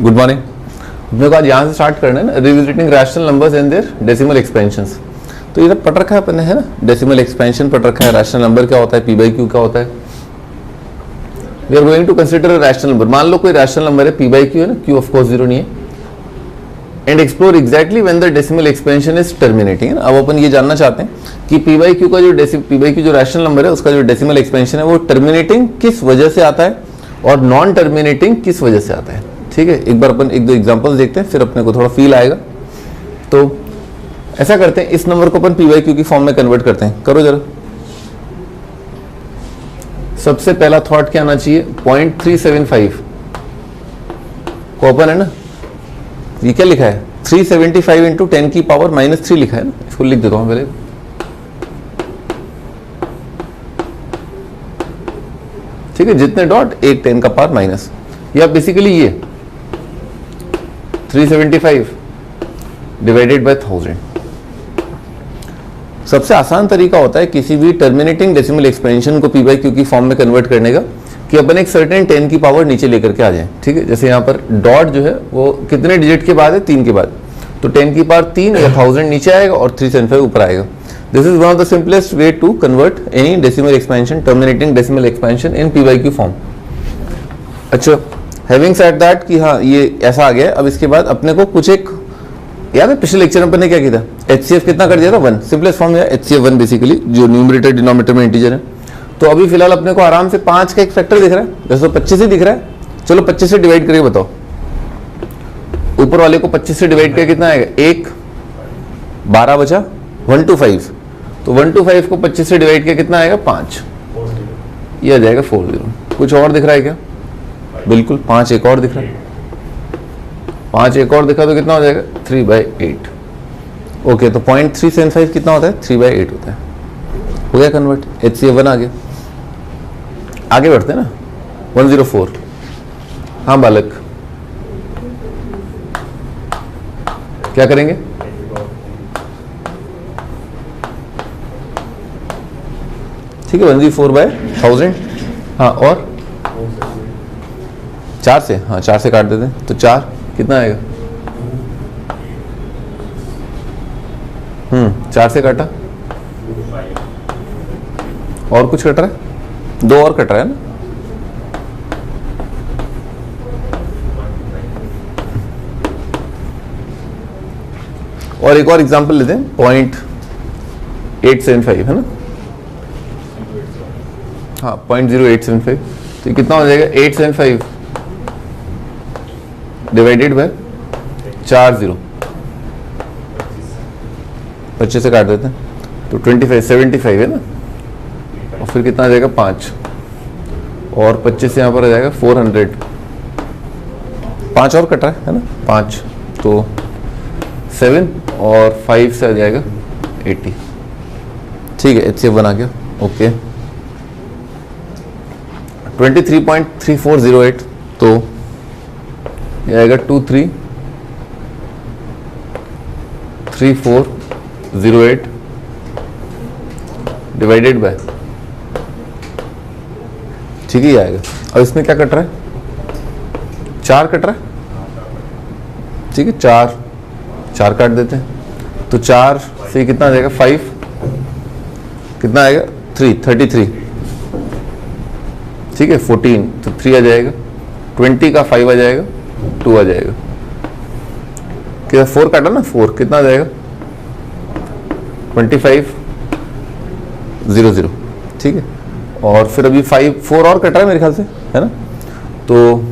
Good morning. अपने को आज यहाँ से स्टार्ट करना है ना, revisiting rational numbers and their decimal expansions. तो ये पढ़ रखा है अपन ने, है ना, डेसिमल एक्सपेंशन पढ़ रखा है, रैशनल नंबर क्या होता है, पी बाई क्यू क्या होता है। We are going to consider a rational number. मान लो कोई रैशनल नंबर है, पी बाई क्यू है ना, क्यू ऑफ कोर्स जीरो नहीं है, and explore exactly when the decimal expansion is terminating. अब अपन ये जानना चाहते हैं कि पी बाई क्यू का जो रैशनल नंबर है उसका जो डेसिमल एक्सपेंशन है वो टर्मिनेटिंग किस वजह से आता है और नॉन टर्मिनेटिंग किस वजह से आता है। ठीक है, एक बार अपन एक दो एग्जांपल्स देखते हैं, फिर अपने को थोड़ा फील आएगा। तो ऐसा करते हैं, इस नंबर को अपन पी बाई क्यू की फॉर्म में कन्वर्ट करते हैं। करो जरा। सबसे पहला थॉट क्या आना चाहिए, 0.375 को अपन, है ना, ये क्या लिखा है, 375 इंटू 10 की पावर -3 लिखा है ना, इसको लिख देता हूं पहले। ठीक है, जितने डॉट एक 10 का पावर माइनस, या बेसिकली ये 375 डिवाइडेड बाय 1000। सबसे आसान तरीका होता है किसी भी टर्मिनेटिंग डेसिमल एक्सपेंशन को पी बाई क्यू की फॉर्म में कन्वर्ट करने का, कि अपन एक सर्टेन 10 की पावर नीचे लेकर के आ जाए। ठीक है, जैसे यहाँ पर डॉट जो है वो कितने डिजिट के बाद है, 3 के बाद, तो 10 की पावर 3 या 1000 नीचे आएगा और 375 ऊपर आएगा। This is one of the simplest way to convert any decimal expansion, terminating decimal expansion in p by q form. अच्छा, हैविंग सेड दैट कि हाँ ये ऐसा आ गया, अब इसके बाद अपने को कुछ एक याद है, पिछले लेक्चर में अपन ने क्या किया था, HCF कितना कर दिया था, 1, सिंपलेस्ट फॉर्म या HCF 1 बेसिकली, जो न्यूमरेटर डिनोमिनेटर में इंटीजर है। तो अभी फिलहाल अपने को आराम से 5 का एक फैक्टर दिख रहा है, वैसे तो 25 ही दिख रहा है। चलो 25 से डिवाइड करके बताओ, ऊपर वाले को 25 से डिवाइड करके कितना आएगा, 1, 12 बचा, 125, तो 125 को 25 से डिवाइड करके कितना आएगा, 5, ये आ जाएगा 40। कुछ और दिख रहा है क्या, बिल्कुल 5 एक और दिख रहा है, 5 एक और दिखा तो कितना हो जाएगा, 3/8। ओके, तो 0.375 कितना होता है, 3/8 होता है। हो गया कन्वर्ट, HCF 1 आ गया। आगे बढ़ते हैं ना, 104। हाँ बालक, क्या करेंगे, ठीक है, 104/1000। हाँ, और 4 से, हाँ 4 से काट देते हैं, तो 4 कितना आएगा, 4 से काटा, और कुछ कट रहा है, 2 और कट रहा है ना, और एक और एग्जांपल लेते हैं, 0.875 है ना, हाँ 0.0875, तो ये कितना हो जाएगा, 875 डिवाइडेड बाय 40, 25 से काट देते हैं, तो 75 है ना, और फिर कितना आ जाएगा, 5, और 25 से यहाँ पर आ जाएगा 400, 5 और कट रहा है ना, 5, तो 7, और 5 से आ जाएगा 80। ठीक है, HCF 1 आ गया। ओके, 23.3408, तो ये आएगा 23.3408 डिवाइडेड बाय, ठीक है आएगा। अब इसमें क्या कट रहा है, 4 कट रहा है, ठीक है, 4 काट देते हैं, तो 4 से कितना आ जाएगा, 5, कितना आएगा, 33, ठीक है, 14, तो 3 आ जाएगा, 20 का 5 आ जाएगा, 2 आ जाएगा, क्या 4 काटा ना, 4 कितना आ जाएगा, 2500, ठीक है, और फिर अभी 4 और कट रहा है मेरे ख्याल से, है ना, तो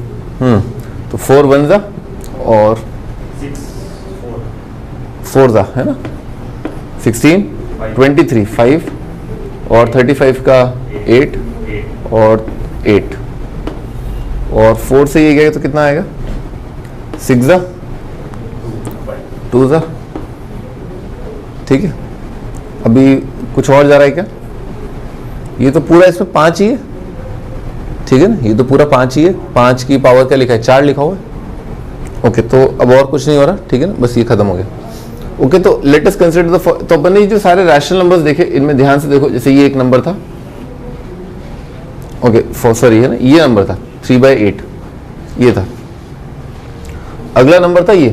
4 1 जा और 4 जा, है ना, 16, 23, 5 और 35 का 8 और 8, और 4 से ये गया तो कितना आएगा, 6 जा, 2 जा, ठीक है। अभी कुछ और जा रहा है क्या, ये तो पूरा इसमें 5 ही है, ठीक है ना, ये तो पूरा 5 ही है, 5 की पावर क्या लिखा है, 4 लिखा हुआ है। ओके, तो अब और कुछ नहीं हो रहा, ठीक है ना, बस ये खत्म हो गया। ओके, तो लेट अस कंसीडर द, तो अपन ने जो सारे रैशनल नंबर्स देखे, इनमें ध्यान से देखो, जैसे ये एक नंबर था, ओके सॉरी, है ना, ये नंबर था 3/8, ये था, अगला नंबर था ये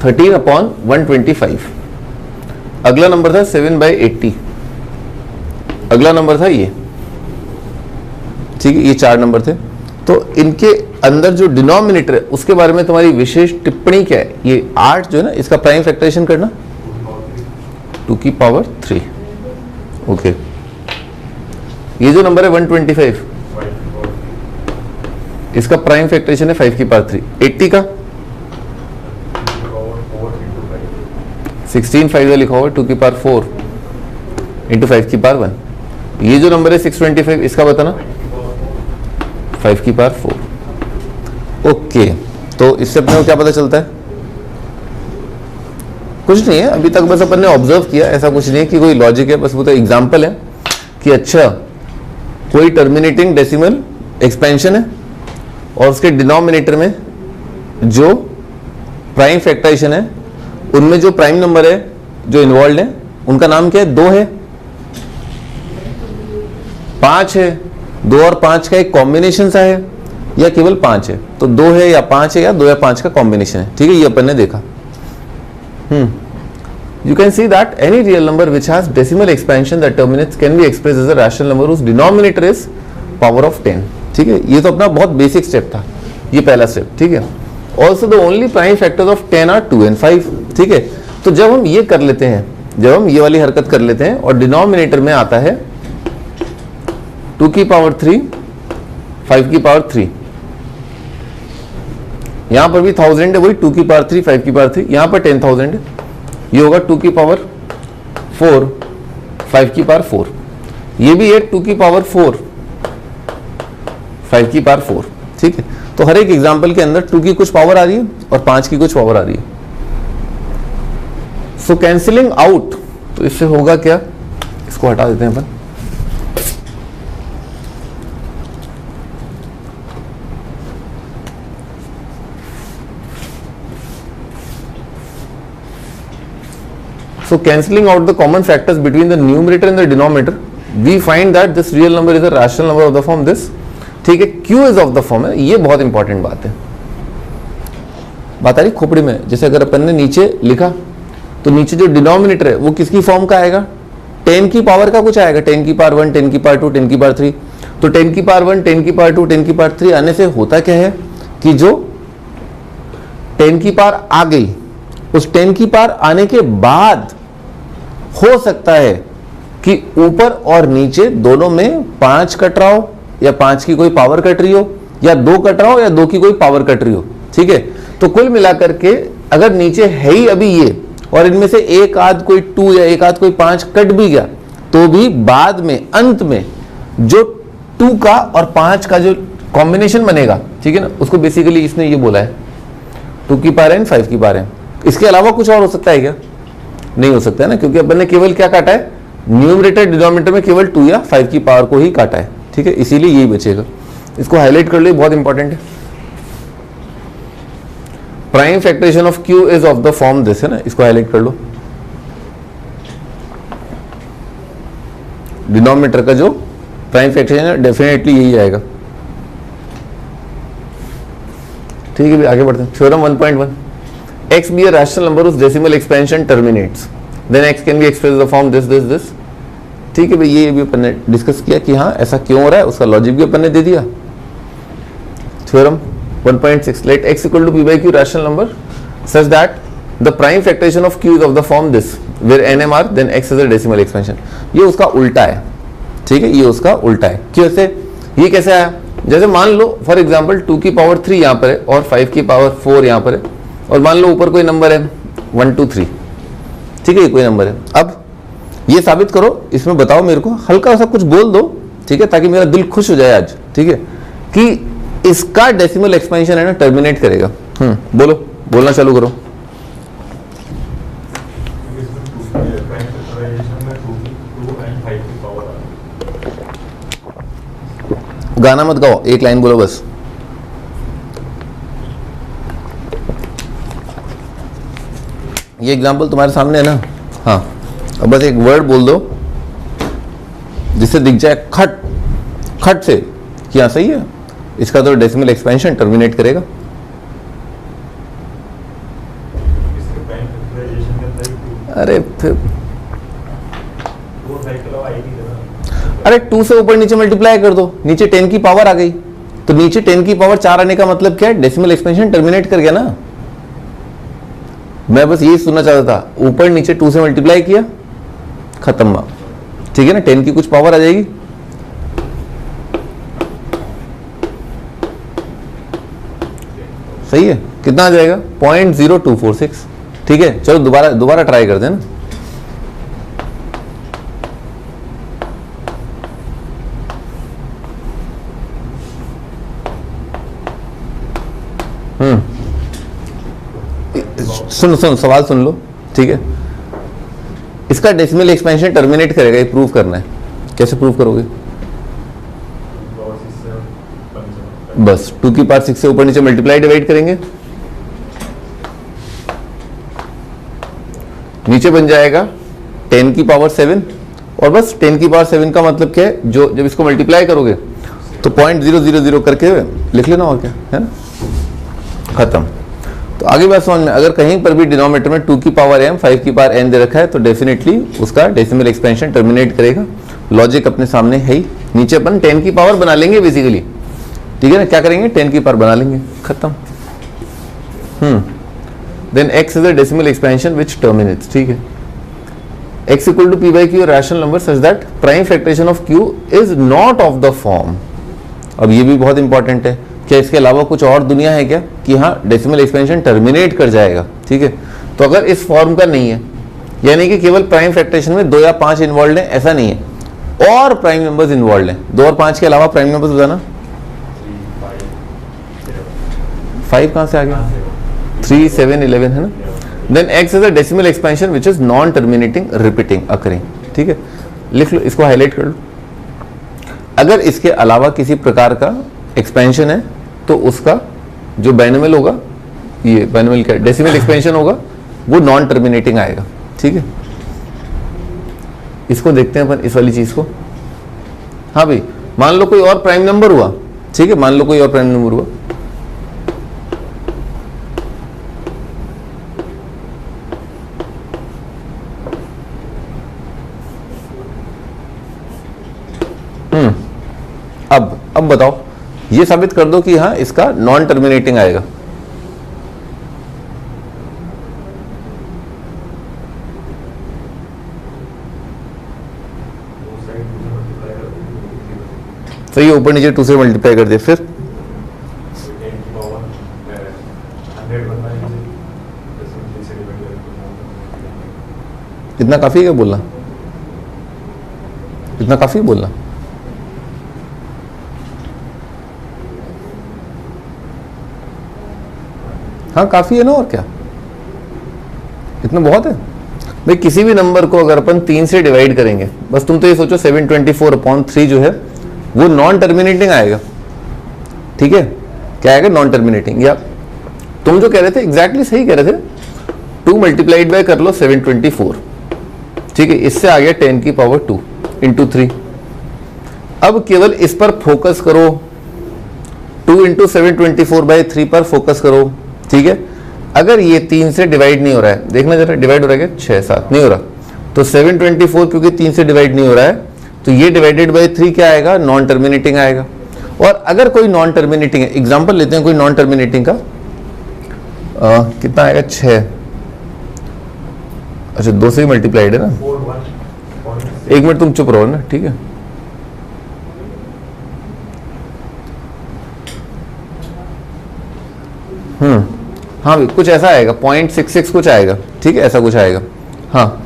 13/125, अगला नंबर था 7/80, अगला नंबर था ये, ठीक है, ये 4 नंबर थे। तो इनके अंदर जो डिनोमिनेटर है उसके बारे में तुम्हारी विशेष टिप्पणी क्या है? ये 8 जो है ना, इसका प्राइम फैक्टराइजेशन करना 2^3। ओके, ये जो नंबर है 125, इसका प्राइम फैक्टराइजेशन है 5^3। 80 का 16 5 लिखा हुआ 2^4 इंटू 5^1। ये जो नंबर है 625, इसका बताना 5^4। ओके, तो इससे अपने को क्या पता चलता है? कुछ नहीं है अभी तक, बस अपन ने ऑब्जर्व किया, ऐसा कुछ नहीं है कि कोई लॉजिक है, बस वो तो एग्जांपल है कि अच्छा कोई टर्मिनेटिंग डेसिमल एक्सपेंशन है और उसके डिनोमिनेटर में जो प्राइम फैक्टराइजेशन है उनमें जो प्राइम नंबर है जो इन्वॉल्व है उनका नाम क्या है? 2 है, 5 है, 2 और 5 का एक कॉम्बिनेशन सा है या केवल 5 है? तो 2 है या 5 है या 2 या 5 का कॉम्बिनेशन है, ठीक है, ये अपन ने देखा। You can see that any real number which has decimal expansion that terminates can be expressed as a rational number whose denominator is power of 10, ठीक है। ये तो अपना बहुत बेसिक स्टेप था, ये पहला स्टेप, ठीक है। Also the only prime factors of 10 are 2 and 5, ठीक है। तो जब हम ये कर लेते हैं, जब हम ये वाली हरकत कर लेते हैं और डिनोमिनेटर में आता है 2^3 5^3, यहां पर भी 1000 है, वही 2^3 5^3, यहां पर 10,000 है, ये होगा 2^4 5^4, ये भी है 2^4 5^4, ठीक है। तो हर एक एग्जांपल के अंदर 2 की कुछ पावर आ रही है और 5 की कुछ पावर आ रही है। सो कैंसिलिंग आउट, तो इससे होगा क्या? इसको हटा देते हैं अपन। So cancelling out the common factors between the numerator and the denominator, we find that this real number is a rational number of the form this, ठीक है। Q is of the form है, ये बहुत important बात है, बात आ रही खोपड़ी में। जैसे अगर अपन ने नीचे लिखा तो नीचे जो डिनोमिनेटर है वो किसकी फॉर्म का आएगा? 10 की पावर का कुछ आएगा, 10^1 10^2 10^3। तो 10^1 10^2 10^3 आने से होता क्या है कि जो 10 की पावर आ गई, उस 10 की पावर आने के बाद हो सकता है कि ऊपर और नीचे दोनों में 5 कट रहा हो या 5 की कोई पावर कट रही हो या 2 कट रहा हो या 2 की कोई पावर कट रही हो, ठीक है। तो कुल मिलाकर के अगर नीचे है ही अभी ये और इनमें से एक आध कोई 2 या एक आध कोई 5 कट भी गया तो भी बाद में अंत में जो 2 का और 5 का जो कॉम्बिनेशन बनेगा, ठीक है ना, उसको बेसिकली इसने ये बोला है 2 की पावर n 5 की पावर n। इसके अलावा कुछ और हो सकता है क्या? नहीं हो सकता है ना, क्योंकि अपन ने केवल क्या काटा है? न्यूमरेटर डिनोमिनेटर में केवल 2 या 5 की पावर को ही काटा है, ठीक है, इसीलिए यही बचेगा। इसको हाईलाइट कर लो, बहुत इंपॉर्टेंट है। Prime factorization of Q is of the form this, है ना, इसको हाईलाइट कर लो। डिनोमिनेटर का जो प्राइम फैक्टराइजेशन है डेफिनेटली यही आएगा, ठीक है भी। आगे बढ़ते हैं। Theorem 1.1, x be a rational number whose decimal expansion terminates, then x can be expressed in the form this, ठीक है भाई। ये भी अपन ने डिस्कस किया कि हाँ ऐसा क्यों हो रहा है, उसका लॉजिक भी अपन ने दे दिया। Theorem 1.6, let x equal to p by q rational number such that the prime factorization of q is of the form this, where nm are then x is a decimal expansion। ये उसका उल्टा है, ठीक है, ये उसका उल्टा है। कैसे? ये कैसे आया? जैसे मान लो फॉर एग्जाम्पल 2 की पावर 3 यहाँ पर है और 5 की पावर 4 यहाँ पर है, और मान लो ऊपर कोई नंबर है 1 2 3, ठीक है, ये कोई नंबर है। अब ये साबित करो, इसमें बताओ मेरे को, हल्का सा कुछ बोल दो, ठीक है, ताकि मेरा दिल खुश हो जाए आज, ठीक है, कि इसका डेसिमल एक्सपेंशन है ना टर्मिनेट करेगा। बोलो, बोलना चालू करो। गाना मत गाओ, एक लाइन बोलो बस। ये एग्जाम्पल तुम्हारे सामने है ना, हाँ, अब बस एक वर्ड बोल दो जिससे दिख जाए खट खट से कि हाँ सही है, इसका तो डेसिमल एक्सपेंशन टर्मिनेट करेगा। अरे फिर अरे 2 से ऊपर नीचे मल्टीप्लाई कर दो, नीचे 10 की पावर आ गई, तो नीचे 10 की पावर 4 आने का मतलब क्या है, डेसिमल एक्सपेंशन टर्मिनेट कर गया ना। मैं बस यही सुनना चाहता था, ऊपर नीचे 2 से मल्टीप्लाई किया, खत्म बात, ठीक है ना। 10 की कुछ पावर आ जाएगी, सही है, कितना आ जाएगा 0.0246, ठीक है। चलो दोबारा ट्राई करते हैं ना। सुन सवाल सुन लो, ठीक है। इसका डेसिमल एक्सपेंशन टर्मिनेट करेगा, ये प्रूव करना है। कैसे प्रूव करोगे? बस 2 की पावर 6 से ऊपर नीचे मल्टीप्लाई डिवाइड करेंगे, नीचे बन जाएगा 10 की पावर 7, और बस 10 की पावर 7 का मतलब क्या है, जो जब इसको मल्टीप्लाई करोगे तो 0.000 करके लिख लेना, और क्या है ना, खत्म। तो आगे बात समझ में, अगर कहीं पर भी डिनोमिनेटर में 2 की पावर m 5 की पावर n दे रखा है तो डेफिनेटली उसका डेसिमल एक्सपेंशन टर्मिनेट करेगा। लॉजिक अपने सामने है ही, नीचे अपन 10 की पावर बना लेंगे बेसिकली, ठीक है ना। क्या करेंगे, 10 की पावर बना लेंगे, खत्म। Then x is the decimal expansion which terminates, ठीक है। x equal to p by q rational number such that prime factorization of q is not of the form. अब ये भी बहुत इंपॉर्टेंट है, क्या इसके अलावा कुछ और दुनिया है क्या कि हाँ डेसिमल एक्सपेंशन टर्मिनेट कर जाएगा, ठीक है। तो अगर इस फॉर्म का नहीं है, यानी कि केवल प्राइम फैक्टराइजेशन में 2 या 5 इन्वॉल्व है, ऐसा नहीं है, और प्राइम नंबर्स इन्वॉल्व हैं, 2 और 5 के अलावा प्राइम नंबर्स बताना। 5 कहां से आ गया, 3, 7, 11 है ना। Then x is a decimal expansion which is non terminating repeating occurring, ठीक है। लिख लो, इसको हाईलाइट कर लो। अगर इसके अलावा किसी प्रकार का एक्सपेंशन है तो उसका जो बाइनोमियल होगा, ये बाइनोमियल क्या डेसिमल एक्सपेंशन होगा, वो नॉन टर्मिनेटिंग आएगा, ठीक है। इसको देखते हैं अपन, इस वाली चीज को। हाँ भाई, मान लो कोई और प्राइम नंबर हुआ, ठीक है, मान लो कोई और प्राइम नंबर हुआ, अब बताओ, ये साबित कर दो कि हाँ इसका नॉन टर्मिनेटिंग आएगा। तो ये ऊपर नीचे 2 से मल्टीप्लाई कर दिया, फिर इतना काफी है क्या बोलना, इतना काफी है बोलना। हाँ काफी है ना, और क्या, इतना बहुत है भाई। किसी भी नंबर को अगर अपन 3 से डिवाइड करेंगे, बस तुम तो ये सोचो 724/3 जो है वो नॉन टर्मिनेटिंग आएगा, ठीक है। क्या आएगा, नॉन टर्मिनेटिंग। या तुम जो कह रहे थे एग्जैक्टली सही कह रहे थे, 2 मल्टीप्लाइड बाय कर लो 724, ठीक है, इससे आ गया 10 की पावर 2 इंटू 3। अब केवल इस पर फोकस करो, 2 इंटू 724/3 पर फोकस करो, ठीक है। अगर ये 3 से डिवाइड नहीं हो रहा है, देखना जरा डिवाइड हो रहा है क्या, 6, 7 नहीं हो रहा, तो 724 क्योंकि 3 से डिवाइड नहीं हो रहा है, तो ये डिवाइडेड बाय 3 क्या आएगा, नॉन टर्मिनेटिंग आएगा। और अगर कोई नॉन टर्मिनेटिंग है, एग्जांपल लेते हैं कोई नॉन टर्मिनेटिंग का, कितना आएगा, 6, अच्छा 2 से ही मल्टीप्लाइड है ना। 1 मिनट तुम चुप रहो ना, ठीक है। हाँ भी कुछ ऐसा आएगा, 0.66 कुछ आएगा, ठीक है, ऐसा कुछ आएगा। हाँ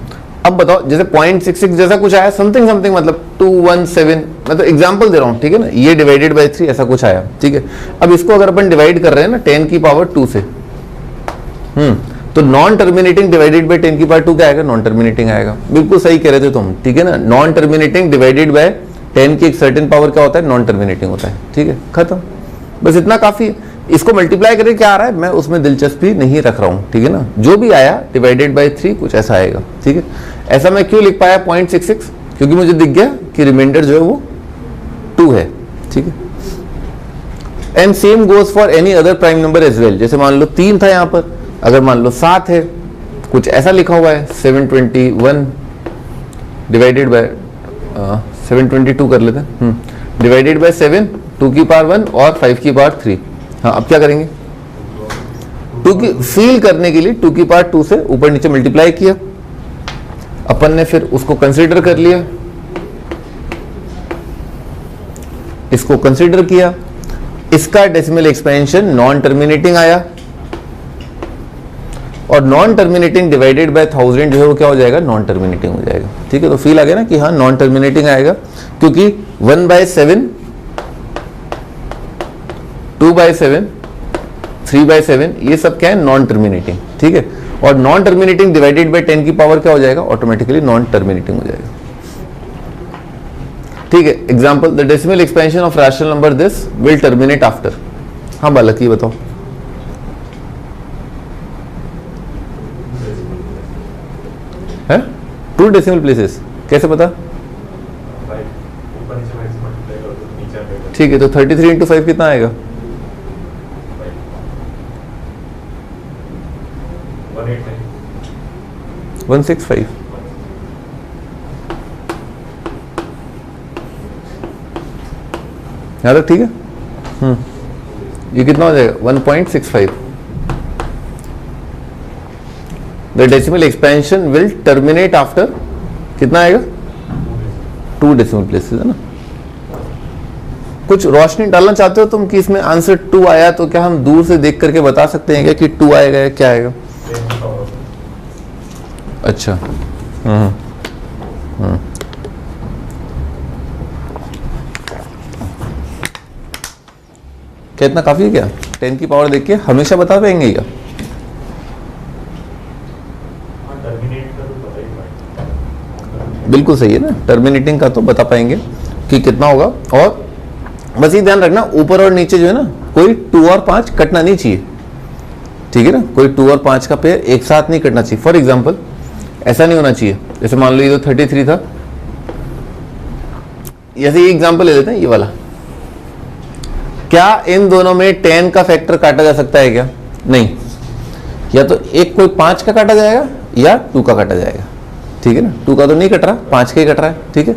अब बताओ, जैसे 0.66 जैसा कुछ आया, समथिंग समथिंग मतलब 217, मैं तो एग्जांपल दे रहा हूँ, ठीक है ना। ये डिवाइडेड बाय 3 ऐसा कुछ आया, ठीक है। अब इसको अगर अपन डिवाइड कर रहे हैं ना 10 की पावर 2 से, तो नॉन टर्मिनेटिंग डिवाइडेड बाय 10 की पावर 2 क्या आएगा, नॉन टर्मिनेटिंग आएगा। बिल्कुल सही कह रहे थे तुम, ठीक है ना। नॉन टर्मिनेटिंग डिवाइडेड बाय 10 की एक सर्टेन पावर क्या होता है, नॉन टर्मिनेटिंग होता है, ठीक है, खत्म। बस इतना काफी है। इसको मल्टीप्लाई करके क्या आ रहा है, मैं उसमें दिलचस्पी नहीं रख रहा हूं, ठीक है ना। जो भी आया डिवाइडेड बाय 3 कुछ ऐसा आएगा, ठीक है। ऐसा मैं क्यों लिख पाया 0.66, क्योंकि मुझे दिख गया कि रिमाइंडर जो है वो 2 है, ठीक है। And same goes for any other prime number as well. जैसे मान लो 3 था यहाँ पर, अगर मान लो 7 है, कुछ ऐसा लिखा हुआ है 721 डिवाइडेड बाय 722 कर लेते हैं, डिवाइडेड बाय 7, 2 की पावर 1 और 5 की पावर 3। हाँ, अब क्या करेंगे, 2 की फील करने के लिए 2 की पावर 2 से ऊपर नीचे मल्टीप्लाई किया, अपन ने फिर उसको कंसीडर कर लिया, इसको कंसीडर किया, इसका डेसिमल एक्सपेंशन नॉन टर्मिनेटिंग आया, और नॉन टर्मिनेटिंग डिवाइडेड बाय 1000 जो है वो क्या हो जाएगा, नॉन टर्मिनेटिंग हो जाएगा। ठीक है, तो फील आ गया ना कि हाँ नॉन टर्मिनेटिंग आएगा, क्योंकि 1/7, 2/7, 3/7 ये सब क्या है, नॉन टर्मिनेटिंग। ठीक है, और नॉन टर्मिनेटिंग डिवाइडेड बाय 10 की पावर क्या हो जाएगा, ऑटोमेटिकली नॉन टर्मिनेटिंग हो जाएगा। ठीक है, example, the decimal expansion of rational number this will terminate after. हाँ बालक ये बताओ, है 2 डेसिमल प्लेसेस, कैसे पता? ठीक है, तो 33 इंटू 5 कितना आएगा, 165। यहाँ तक ठीक है। ये कितना हो जाएगा, 1.65। The decimal expansion will terminate after कितना आएगा, 2 डेसिमल प्लेसेस, है ना। कुछ रोशनी डालना चाहते हो तुम कि इसमें आंसर 2 आया, तो क्या हम दूर से देख करके बता सकते हैं क्या कि 2 आएगा या क्या आएगा? अच्छा, क्या इतना काफी है क्या? 10 की पावर देख के हमेशा बता पाएंगे क्या? बिल्कुल सही है ना, टर्मिनेटिंग का तो बता पाएंगे कि कितना होगा। और बस ये ध्यान रखना, ऊपर और नीचे जो है ना, कोई 2 और 5 कटना नहीं चाहिए। ठीक है ना, कोई 2 और 5 का पेयर एक साथ नहीं कटना चाहिए। फॉर एग्जांपल ऐसा नहीं होना चाहिए, जैसे मान लो ये तो 33 था, जैसे ये एग्जांपल ले लेते हैं, ये वाला, क्या इन दोनों में 10 का फैक्टर काटा जा सकता है क्या? नहीं, या तो एक कोई 5 का काटा जाएगा या 2 का काटा जाएगा। ठीक है ना, 2 का तो नहीं कट रहा, 5 का ही कट रहा है। ठीक है,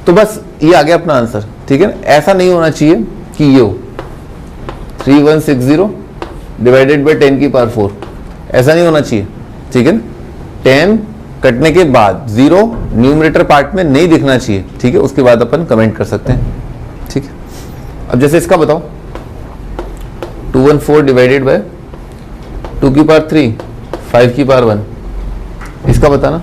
तो बस ये आ गया अपना आंसर। ठीक है ना, ऐसा नहीं होना चाहिए कि ये हो 3160 डिवाइडेड बाय 10 की पावर 4, ऐसा नहीं होना चाहिए। ठीक है ना, 10 कटने के बाद 0 न्यूमरेटर पार्ट में नहीं दिखना चाहिए। ठीक है, उसके बाद अपन कमेंट कर सकते हैं। ठीक है, अब जैसे इसका बताओ, 214 डिवाइडेड बाय 2 की पावर 3, 5 की पावर 1, इसका बताना।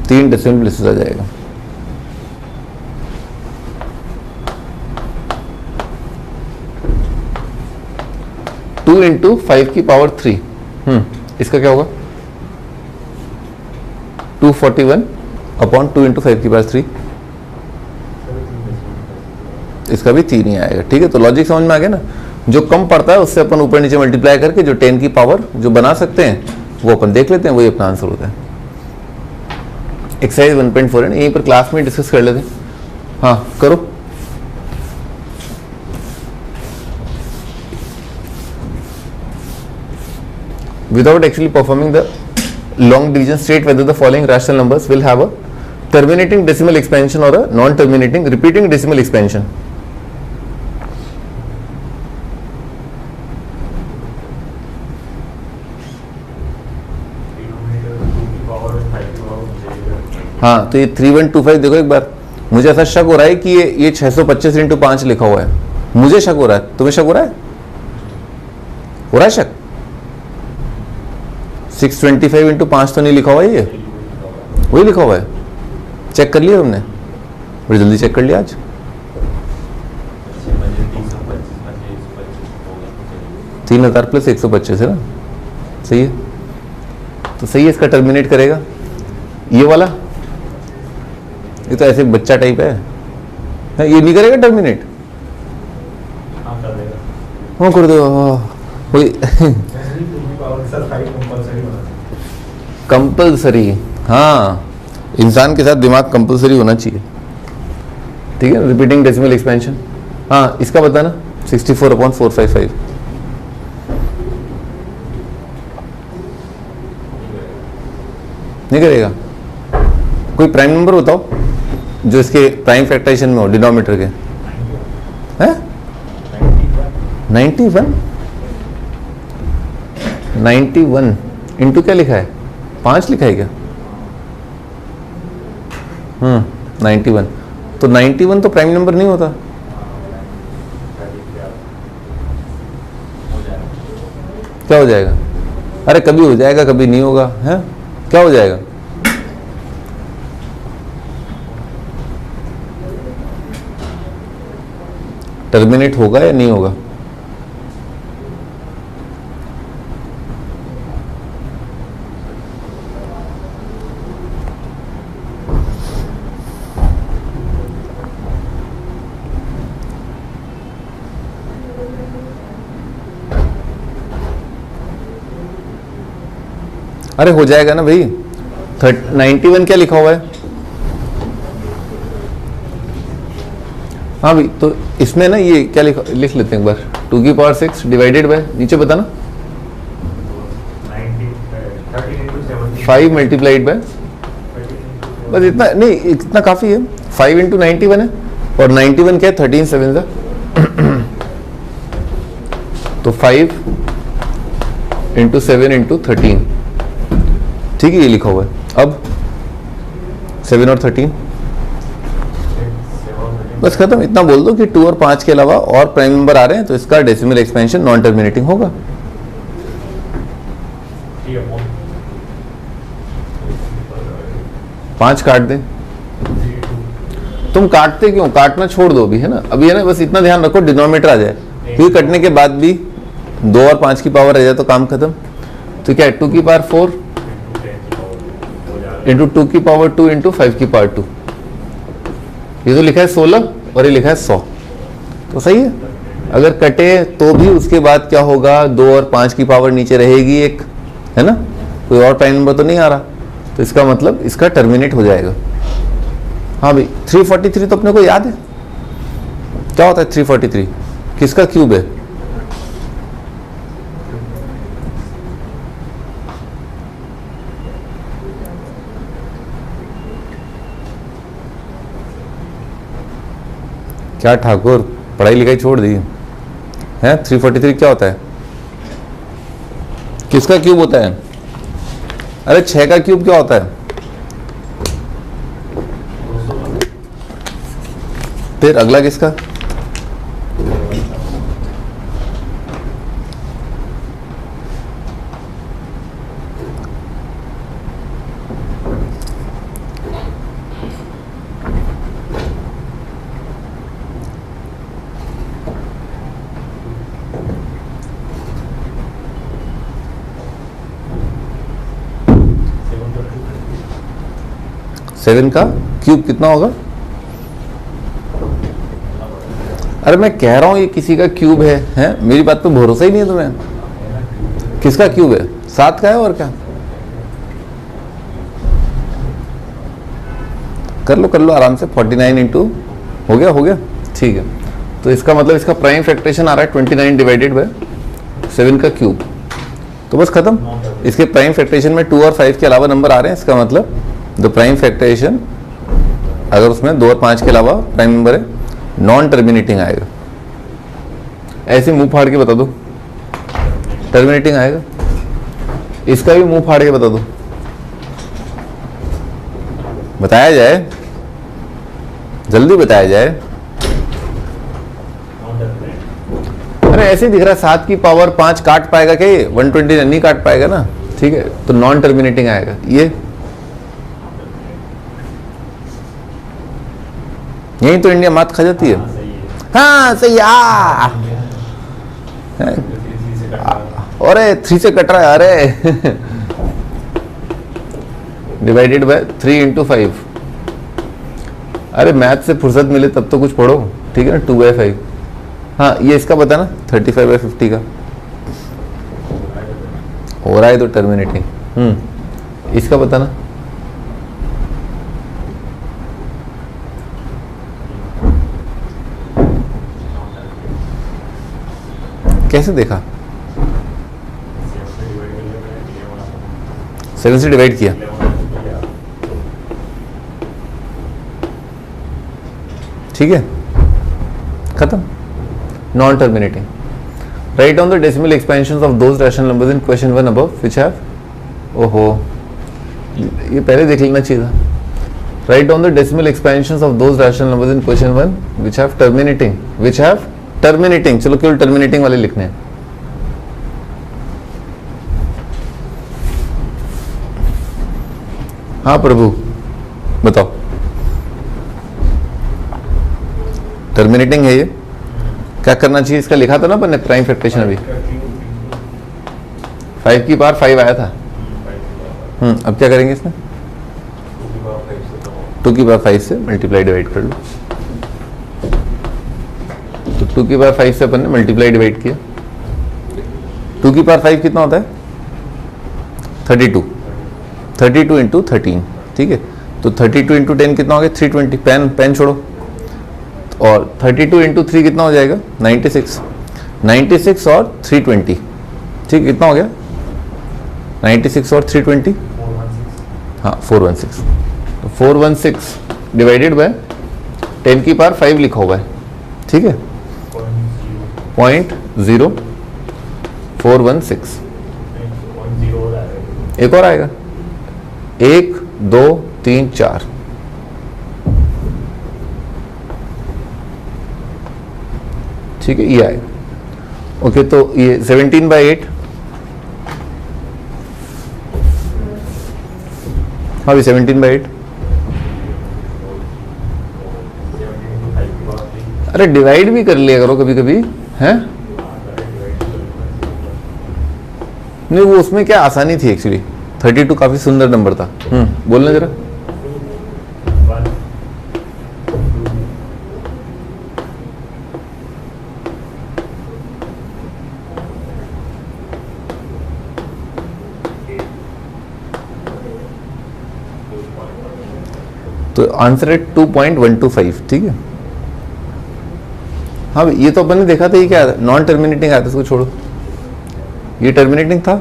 तीन डेसिमल प्लेसेस आ जाएगा। टू इंटू 5 की पावर 3, इसका क्या होगा, 241 अपॉन 2 इंटू 5 की पावर 3, इसका भी 3 ही आएगा। ठीक है, तो लॉजिक समझ में आ गया ना। जो कम पड़ता है उससे अपन ऊपर नीचे मल्टीप्लाई करके जो 10 की पावर जो बना सकते हैं वो अपन देख लेते हैं, वही अपना आंसर होता है। एक्सरसाइज 1.4 है, यहीं पर क्लास में डिस्कस कर लेते हैं। हाँ करो। Without actually performing the long division, state whether the following rational numbers will have a terminating decimal expansion or a non-terminating repeating decimal expansion. हाँ, तो ये 3125 देखो एक बार, मुझे ऐसा शक हो रहा है कि ये 625 इंटू 5 लिखा हुआ है। मुझे शक हो रहा है, तुम्हें शक हो रहा है? हो रहा है शक? 625 इंटू 5 तो नहीं लिखा हुआ है, ये वही लिखा हुआ है। चेक कर लिया तुमने? बड़ी जल्दी चेक कर लिया आज। तीन 3000 प्लस 125 है ना, सही है। तो सही है, इसका टर्मिनेट करेगा ये वाला। ये तो ऐसे बच्चा टाइप है, ये नहीं करेगा टर्मिनेट। हाँ कर दो, कंपल्सरी। हाँ, इंसान के साथ दिमाग कंपल्सरी होना चाहिए। ठीक है, रिपीटिंग डेसिमल एक्सपेंशन। हाँ इसका बताना 64/455। नहीं करेगा? कोई प्राइम नंबर बताओ जो इसके प्राइम फैक्टराइजेशन में हो, डिनोमिनेटर के। हैं 91 इंटू क्या लिखा है, 5 लिखा है क्या? 91, तो 91 तो प्राइम नंबर नहीं होता। क्या हो जाएगा? अरे कभी हो जाएगा कभी नहीं होगा, है क्या हो जाएगा? टर्मिनेट होगा या नहीं होगा? अरे हो जाएगा ना भाई। 91 क्या लिखा हुआ है? हाँ भाई, तो इसमें ना ये क्या लिख लेते हैं एक बार, 2 की पावर 6 डिवाइडेड बाय, नीचे बताना 5 मल्टीप्लाइड बाय, बस इतना नहीं, इतना काफी है। 5 इंटू 91 है, और 91 क्या है, 13 7 तो 5 इंटू 7 इंटू 13, ठीक है, ये लिखा हुआ है। अब 7 और 13 बस खत्म। इतना बोल दो कि 2 और 5 के अलावा और प्राइम नंबर आ रहे हैं तो इसका डेसिमल एक्सपेंशन नॉन टर्मिनेटिंग होगा। पांच काट दें। तुम काटते क्यों? काटना छोड़ दो अभी, है ना, अभी है ना, बस इतना ध्यान रखो डिनोमिनेटर आ जाए, क्योंकि कटने के बाद भी 2 और 5 की पावर रह जाए तो काम खत्म। तो क्या है, 2 की पावर 4 इंटू 2 की पावर 2 इंटू 5 की पावर 2, ये तो लिखा है 16 और ये लिखा है 100, तो सही है। अगर कटे तो भी उसके बाद क्या होगा, 2 और 5 की पावर नीचे रहेगी एक, है ना, कोई और प्राइम नंबर तो नहीं आ रहा, तो इसका मतलब इसका टर्मिनेट हो जाएगा। हाँ भाई, 343 तो अपने को याद है, क्या होता है 343, किसका क्यूब है? क्या ठाकुर, पढ़ाई लिखाई छोड़ दी है? 343 क्या होता है, किसका क्यूब होता है? अरे 6 का क्यूब क्या होता है? फिर अगला किसका? सेवन का क्यूब कितना होगा? अरे मैं कह रहा हूं ये किसी का क्यूब है, मेरी बात पे भरोसा ही नहीं है तुम्हें। किसका क्यूब है? 7 का है, और क्या? कर लो आराम से। 49 इंटू हो गया, ठीक है। तो इसका मतलब इसका प्राइम फैक्टरेशन आ रहा है 29 डिवाइडेड बाय 7 का क्यूब, तो बस खत्म। इसके प्राइम फैक्टरेशन में 2 और 5 के अलावा नंबर आ रहे हैं, इसका मतलब द प्राइम फैक्टरेशन, अगर उसमें 2 और 5 के अलावा प्राइम नंबर है, नॉन टर्मिनेटिंग आएगा। ऐसे मुंह फाड़ के बता दो, टर्मिनेटिंग आएगा। इसका भी मुंह फाड़ के बता दो, बताया जाए, जल्दी बताया जाए। अरे ऐसे ही दिख रहा है, 7 की पावर 5 काट पाएगा क्या ये? 120 नहीं काट पाएगा ना, ठीक है, तो नॉन टर्मिनेटिंग आएगा ये। यही तो इंडिया मात खा जाती है। हाँ सही है। अरे 3 से कट रहा है, अरे डिवाइडेड बाय 3 इंटू 5। अरे मैथ से फुर्सत मिले तब तो कुछ पढ़ो, ठीक है ना। 2/5। हाँ ये इसका बताना 35/50 का हो रहा है तो टर्मिनेटिंग। इसका बताना कैसे देखा? 7 से डिवाइड किया, ठीक है, खत्म। Non terminating, write down the decimal expansions of those rational numbers in question 1 above which have, ओहो ये पहले देख लेना चाहिए था। Write down the decimal expansions of those rational numbers in question 1 which have terminating, चलो केवल टर्मिनेटिंग वाले लिखने हैं। हाँ प्रभु बताओ, टर्मिनेटिंग है ये, क्या करना चाहिए? इसका लिखा था ना अपन ने प्राइम फैक्टरेशन अभी, 5 की पावर 5 आया था। अब क्या करेंगे इसमें? 2 की पावर 5 से मल्टीप्लाई डिवाइड कर लो। तो 2 की पावर 5 से अपन ने मल्टीप्लाई डिवाइड किया। 2 की पावर 5 कितना होता है? 32 इंटू 13, ठीक है। तो 32 इंटू 10 कितना हो गया? 320। पेन छोड़ो। और 32 इंटू 3 कितना हो जाएगा? 96 और 320, ठीक, कितना हो गया? 96 और 320, हाँ 416। तो 416 डिवाइडेड बाय 10 की पावर 5 लिखा हुआ है, ठीक है, 0.0416। एक और आएगा, 1 2 3 4, ठीक है, ये आएगा। ओके, तो ये 17/8, हाँ भी 17/8। अरे डिवाइड भी कर लिया करो कभी कभी, हैं? नहीं वो उसमें क्या आसानी थी एक्चुअली, 32 काफी सुंदर नंबर था। बोलना जरा। तो आंसर है 2.125, ठीक है। हाँ ये तो अपन ने देखा था, ये क्या नॉन टर्मिनेटिंग आया था, इसको छोड़ो। ये टर्मिनेटिंग था,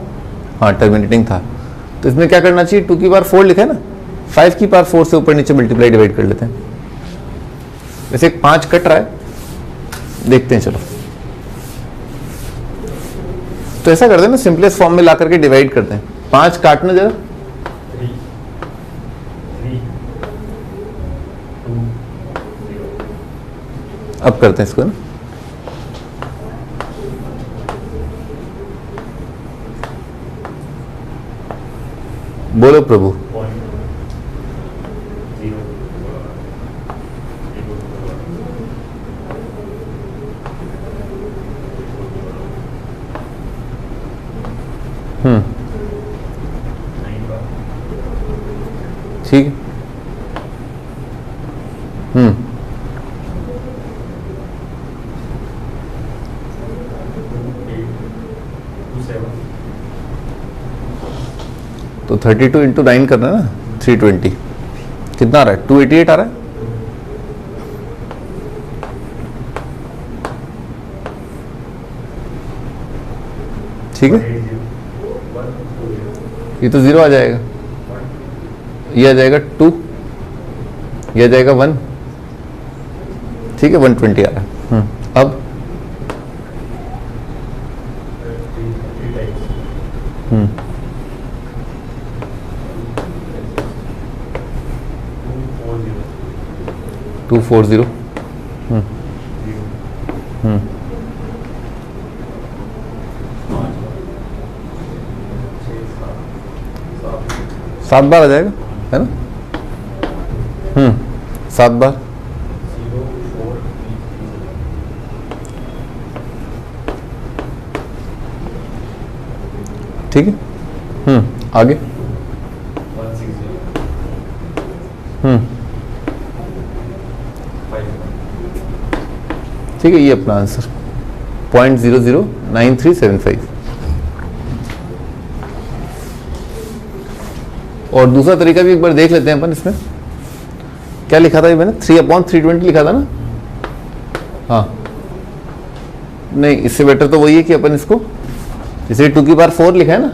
हाँ टर्मिनेटिंग था। तो इसमें क्या करना चाहिए? 2 की पावर 4 लिखा है ना, 5 की पावर 4 से ऊपर नीचे मल्टीप्लाई डिवाइड कर लेते हैं। वैसे 5 कट रहा है, देखते हैं चलो। तो ऐसा करते हैं ना, सिंपलेस्ट फॉर्म में ला करके डिवाइड करते हैं। 5 काटना जरा, अब करते हैं इसको ना। बोलो प्रभु। ठीक है। तो 32 इंटू 9 करना है ना, 320, कितना आ रहा है? 288 आ रहा है। ठीक है, ये तो 0 आ जाएगा, ये आ जाएगा 2, ये आ जाएगा 1, ठीक है, 120 आ रहा है। अब 240, 7 बार आ जाएगा, है ना? 7 बार, ठीक है। आगे ठीक है, ये अपना आंसर 0.009375। और दूसरा तरीका भी एक बार देख लेते हैं अपन। इसमें क्या लिखा था ये मैंने? 3/320 लिखा था ना। हाँ नहीं, इससे बेटर तो वही है कि अपन इसको जैसे 2 की पावर 4 लिखा है ना,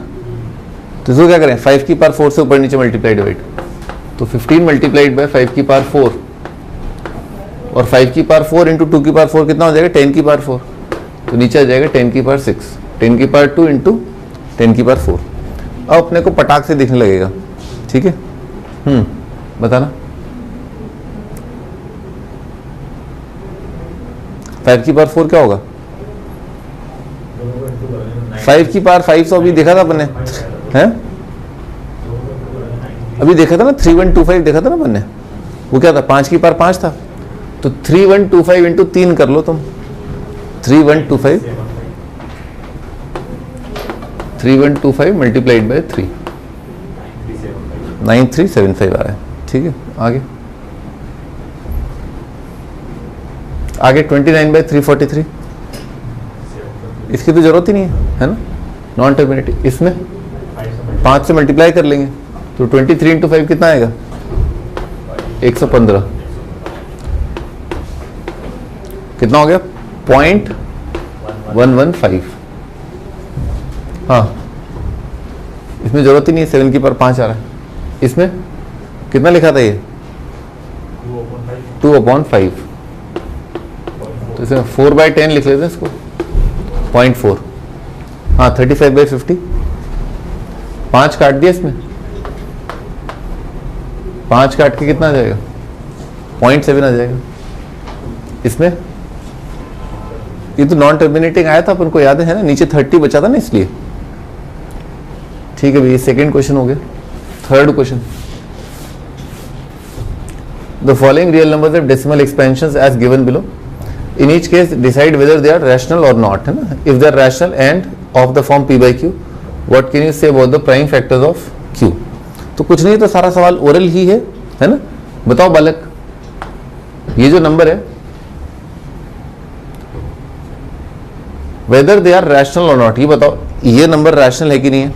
तो इसको क्या करें 5 की पावर 4 से ऊपर नीचे मल्टीप्लाई डिवाइड, तो 15 मल्टीप्लाइड बाय 5 की पावर 4 और 5 की पावर 4 इंटू 2 की पावर 4 कितना हो जाएगा 10 की पावर 4, तो नीचे आ जाएगा 10 की पावर 6, 10 की पावर 2 इंटू 10 की पावर 4। अब अपने को पटाख से दिखने लगेगा, ठीक है। बताना 5 की पावर 4 क्या होगा, 5 की पावर 5 तो अभी देखा था अपन ने, हैं अभी देखा था ना 3125 देखा था ना अपन ने, वो क्या था 5 की पावर 5 था, तो 3125 इंटू 3 कर लो तुम, 3125 मल्टीप्लाइड बाय 3, 9375 आ रहा है, ठीक है। आगे 29/343, इसकी तो जरूरत ही नहीं है ना, नॉन टर्मिनेटिंग, इसमें 5 से मल्टीप्लाई कर लेंगे, तो 23 इंटू 5 कितना आएगा 115, कितना हो गया 0.115। हाँ, इसमें जरूरत ही नहीं है, 7 की पावर 5 आ रहा है, इसमें कितना लिखा था ये 2/5, तो इसमें 4/10 लिख लेते हैं इसको 0.4, हाँ 35/50, 5 काट दिया इसमें, 5 काट के कितना आ जाएगा 0.7 आ जाएगा। इसमें ये तो नॉन टर्मिनेटिंग आया था अपन को याद है ना, नीचे 30 बचा था ना इसलिए, ठीक है भैया। सेकेंड क्वेश्चन हो गया। Third question, the following real numbers have decimal expansions as given below, in each case decide whether they are rational or not, है ना। If they are rational and of the form p by q, what can you say about the prime factors of q। तो कुछ नहीं, तो सारा सवाल oral ही है ना। बताओ बालक, ये जो नंबर है weather they are rational or not, ये बताओ ये नंबर रैशनल है कि नहीं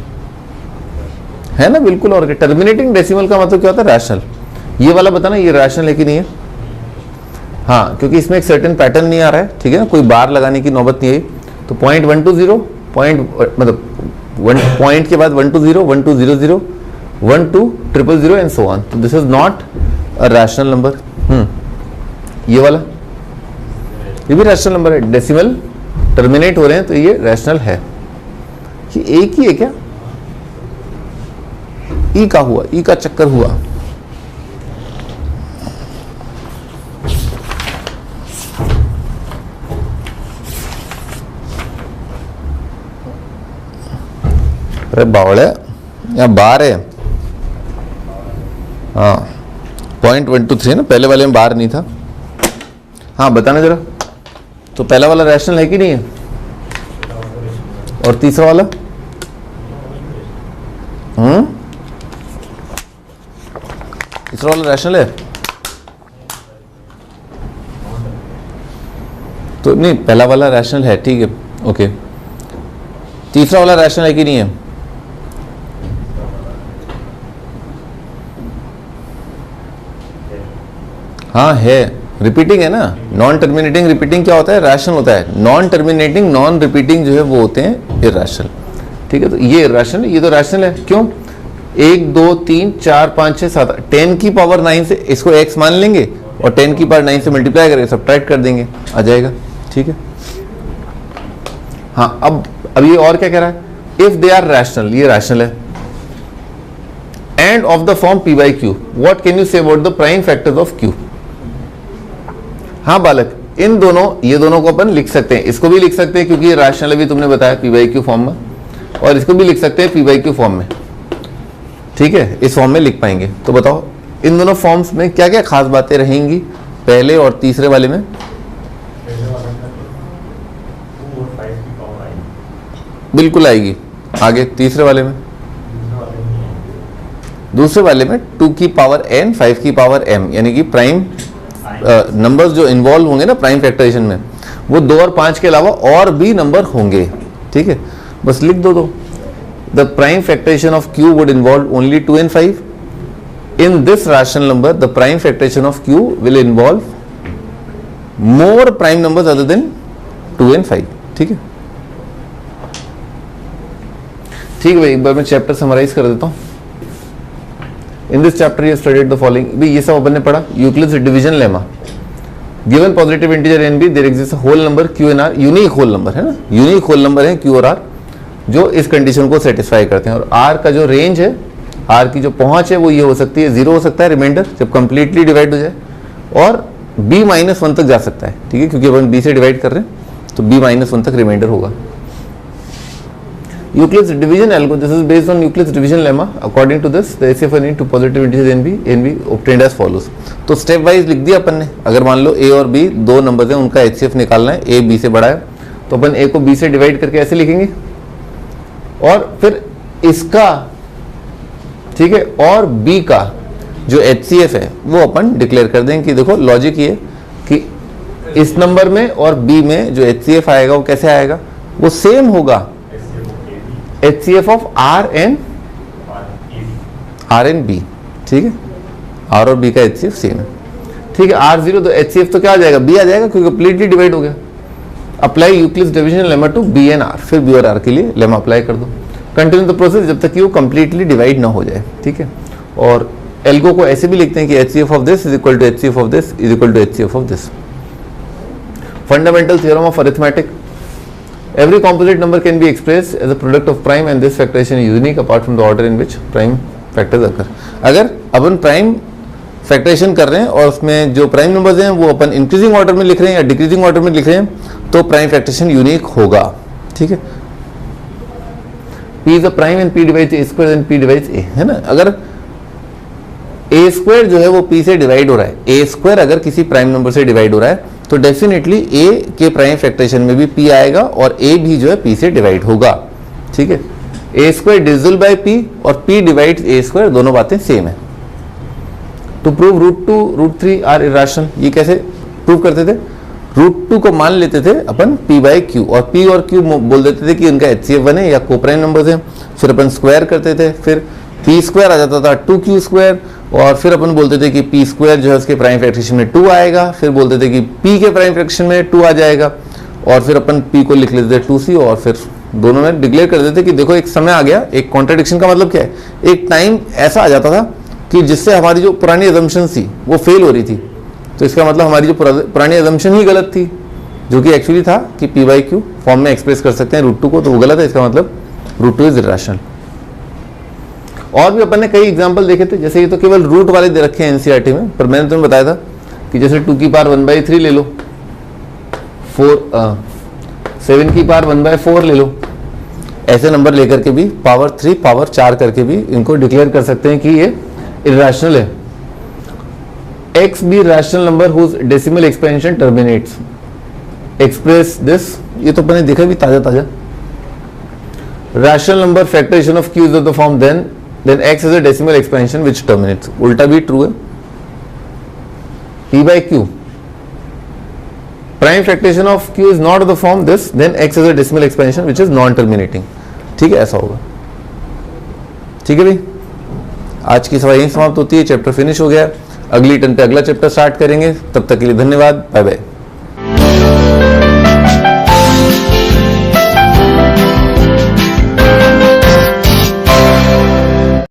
है ना, बिल्कुल। और टर्मिनेटिंग डेसिमल का मतलब क्या होता है रैशनल, ये वाला बताना ये रैशनल है कि नहीं है। हाँ, क्योंकि इसमें एक सर्टेन पैटर्न नहीं आ रहा है, ठीक है ना, कोई बार लगाने की नौबत नहीं आई। तो 0.120 मतलब पॉइंट के बाद 120 1200 12000 एंड सो ऑन, तो this is not a rational number. ये वाला ये भी रैशनल नंबर है, डेसिमल टर्मिनेट हो रहे हैं तो ये रैशनल है। ये एक ही है क्या, ई का हुआ, ई का चक्कर हुआ। अरे बावड़े, यहाँ बार है। हाँ 0.123 ना, पहले वाले में बार नहीं था। हाँ बताना जरा, तो पहला वाला रैशनल है कि नहीं है, और तीसरा वाला तीसरा वाला रैशनल है। तो नहीं, पहला वाला रैशनल है, ठीक है, ओके। तीसरा वाला रैशनल है कि नहीं है, हाँ है, रिपीटिंग है ना। नॉन टर्मिनेटिंग रिपीटिंग क्या होता है, रैशनल होता है। नॉन टर्मिनेटिंग नॉन रिपीटिंग जो है वो होते हैं इरैशनल, ठीक है। तो ये इरैशनल, ये तो रैशनल है। क्यों, 1 2 3 4 5 6 7 10 की पावर 9 से इसको x मान लेंगे और 10 की पावर 9 से मल्टीप्लाई करके सब्ट्रैक्ट कर देंगे, आ जाएगा, ठीक है। हाँ, अब ये और क्या कह रहा है, इफ दे आर रैशनल, ये रैशनल है, and of the form p by q, what can you say about the prime factors of q। हाँ बालक, इन दोनों, ये दोनों को अपन लिख सकते हैं, इसको भी लिख सकते हैं क्योंकि ये रैशनल भी तुमने बताया p by q फॉर्म में, और इसको भी लिख सकते हैं p by q फॉर्म में, ठीक है, इस फॉर्म में लिख पाएंगे। तो बताओ इन दोनों फॉर्म्स में क्या क्या खास बातें रहेंगी, पहले और तीसरे वाले में। बिल्कुल आएगी। आगे तीसरे वाले में, दूसरे वाले में 2 की पावर n 5 की पावर m, यानी कि प्राइम नंबर्स जो इन्वॉल्व होंगे ना प्राइम फैक्टराइजेशन में, वो 2 और 5 के अलावा और भी नंबर होंगे, ठीक है। बस लिख दो। The prime factorization of q would involve only 2 and 5. In this rational number, the prime factorization of q will involve more prime numbers other than 2 and 5, ठीक है ठीक है भाई, एक बार मैं चैप्टर समराइज कर देता हूँ। In this chapter you studied the following, भाई ये सब अपन ने पढ़ा। Euclid's division lemma, given positive integer and b there exist whole number q and r, unique whole number है ना, यूनिक होल नंबर है क्यू और आर जो इस कंडीशन को सेटिस्फाई करते हैं। और आर का जो रेंज है, आर की जो पहुंच है वो ये हो सकती है, 0 हो सकता है रिमाइंडर जब कंप्लीटली डिवाइड हो जाए, और b -1 तक जा सकता है, ठीक है, क्योंकि अपन b से डिवाइड कर रहे हैं तो b -1 तक रिमाइंडर होगा। Euclid's division algorithm, this is based on Euclid's division lemma. According to this, the HCF into positive integers n b obtained as follows. तो स्टेप वाइज लिख दिया अपन ने। अगर मान लो a और b दो नंबर्स हैं, उनका HCF निकालना है, a b से बड़ा है, तो अपन a को b से डिवाइड करके ऐसे लिखेंगे, और फिर इसका, ठीक है, और b का जो HCF है वो अपन डिक्लेयर कर देंगे कि देखो लॉजिक ये कि इस नंबर में और b में जो HCF आएगा वो कैसे आएगा, वो सेम होगा HCF of R and B, ठीक है, R और B का HCF सेम है, ठीक है। R0 तो HCF तो क्या आ जाएगा, B आ जाएगा क्योंकि कंप्लीटली डिवाइड हो गया। Apply Euclid's division lemma to B and R, फिर B और R के लिए लेमा अप्लाई कर दो। कंटिन्यू द प्रोसेस जब तक कि वो कंप्लीटली डिवाइड ना हो जाए, ठीक है। और एल्गो को ऐसे भी लिखते हैं कि HCF of this is equal to HCF of this is equal to HCF of this. Fundamental theorem of arithmetic, every composite number can be expressed as a product of prime and this factorization is unique apart from the order in which prime factors occur। अगर अपन prime factorisation कर रहे हैं और उसमें जो prime numbers हैं वो अपन increasing order में लिख रहे हैं या डिक्रीजिंग ऑर्डर में लिख रहे हैं तो प्राइम फैक्टराइजेशन यूनिक होगा, ठीक है। P is a prime and P divides A square and P divides A, है ना। अगर A स्क्वायर जो है वो P से डिवाइड हो रहा है, A स्क्वायर अगर किसी प्राइम नंबर से डिवाइड हो रहा है तो डेफिनेटली A के प्राइम फैक्टराइजेशन में भी P आएगा और A भी जो है P से डिवाइड होगा, ठीक है। A square divisible by P और P डिवाइड्स A स्क्वायर, दोनों बातें सेम है। टू प्रूव √2 √3 आर इरेशनल, ये कैसे प्रूव करते थे, √2 को मान लेते थे अपन P/Q और P और Q बोल देते थे कि उनका HCF 1 है या कोप्राइम नंबर्स हैं, फिर अपन स्क्वायर करते थे, फिर P स्क्वायर आ जाता था 2Q स्क्वायर, और फिर अपन बोलते थे कि P स्क्वायर जो है उसके प्राइम फैक्टराइजेशन में 2 आएगा, फिर बोलते थे कि P के प्राइम फैक्टराइजेशन में 2 आ जाएगा, और फिर अपन P को लिख लेते थे 2C, और फिर दोनों में डिक्लेयर कर देते कि देखो एक समय आ गया, एक कॉन्ट्रडिक्शन का मतलब क्या है, एक टाइम ऐसा आ जाता था कि जिससे हमारी जो पुरानी अजम्पशन थी वो फेल हो रही थी, तो इसका मतलब हमारी जो पुरानी अजम्पशन ही गलत थी, जो कि एक्चुअली था कि P/Q फॉर्म में एक्सप्रेस कर सकते हैं √2 को, तो वो गलत है, इसका मतलब √2 इज इरेशनल। और भी अपन ने कई एग्जाम्पल देखे थे, जैसे ये तो केवल रूट वाले दे रखे हैं एनसीईआरटी में, पर मैंने तुम्हें बताया था कि जैसे 2 की पावर 1/3 ले लो, 7 की पावर 1/4 ले लो, ऐसे नंबर लेकर के भी पावर 3 पावर 4 करके भी इनको डिक्लेयर कर सकते हैं कि ये इरेशनल है। x be rational number whose decimal expansion terminates, express this, ये तो अपन ने देखा भी ताजा। Rational number factorization of q is of the form then x is a decimal expansion which terminates, उल्टा भी ट्रू है। P/Q prime factorization of q is not of the form this, then x is a decimal expansion which is non terminating, ठीक है, ऐसा होगा, ठीक है भाई। आज की सवाल यहीं समाप्त होती है, चैप्टर फिनिश हो गया, अगली टर्न पे अगला चैप्टर स्टार्ट करेंगे, तब तक के लिए धन्यवाद, बाय बाय।